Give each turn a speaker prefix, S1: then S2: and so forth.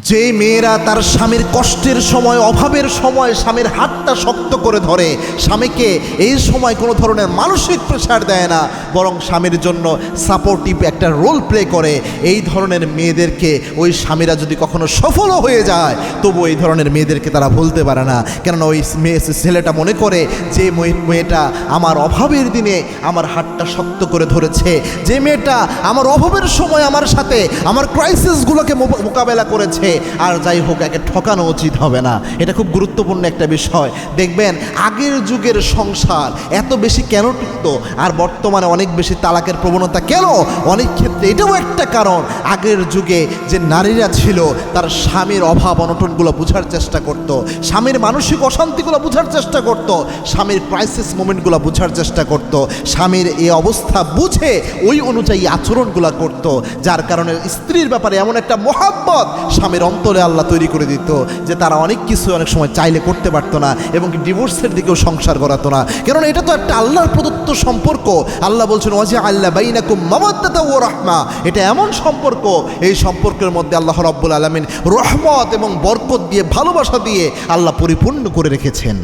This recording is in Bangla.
S1: যে মেয়েরা তার স্বামীর কষ্টের সময়, অভাবের সময় স্বামীর হাতটা শক্ত করে ধরে, স্বামীকে এই সময় কোনো ধরনের মানসিক প্রেশার দেয় না, বরং স্বামীর জন্য সাপোর্টিভ একটা রোল প্লে করে, এই ধরনের মেয়েদেরকে ওই স্বামীরা যদি কখনো সফলও হয়ে যায় তবু এই ধরনের মেয়েদেরকে তারা ভুলতে পারে না। কেননা ওই ছেলেটা মনে করে যে মেয়েটা আমার অভাবের দিনে আমার হাতটা শক্ত করে ধরেছে, যে মেয়েটা আমার অভাবের সময় আমার সাথে আমার ক্রাইসিসগুলোকে মোকাবেলা করেছে, আর যাই হোক একে ঠকানো উচিত হবে না। এটা খুব গুরুত্বপূর্ণ একটা বিষয়। দেখবেন আগের যুগের সংসার এত বেশি কেন টিকতো, আর বর্তমানে অনেক বেশি তালাকের প্রবণতা কেন? অনেক ক্ষেত্রে এটাও একটা কারণ। আগের যুগে যে নারীরা ছিল তার স্বামীর অভাব অনটনগুলো বোঝার চেষ্টা করত, স্বামীর মানসিক অশান্তিগুলো বোঝার চেষ্টা করত, স্বামীর ক্রাইসিস মোমেন্টগুলো বোঝার চেষ্টা করত, স্বামীর এই অবস্থা বুঝে ওই অনুযায়ী আচরণগুলো করত, যার কারণে স্ত্রীর ব্যাপারে এমন একটা মহাব্বত স্বামীর অন্তরে আল্লাহ তৈরি করে দিত যে তারা অনেক কিছু অনেক সময় চাইলে করতে পারতো না, এবং ডিভোর্সের দিকেও সংসার করাতো না। কারণ এটা তো একটা আল্লাহর প্রদত্ত সম্পর্ক। আল্লাহ বলছেন ওয়াজআলনা বাইনাকুম মাওয়াদ্দাতাও ওয়া রাহমা, এটা এমন সম্পর্ক, এই সম্পর্কের মধ্যে আল্লাহ রাব্বুল আলামিন রহমত এবং বরকত দিয়ে, ভালোবাসা দিয়ে আল্লাহ পরিপূর্ণ করে রেখেছেন।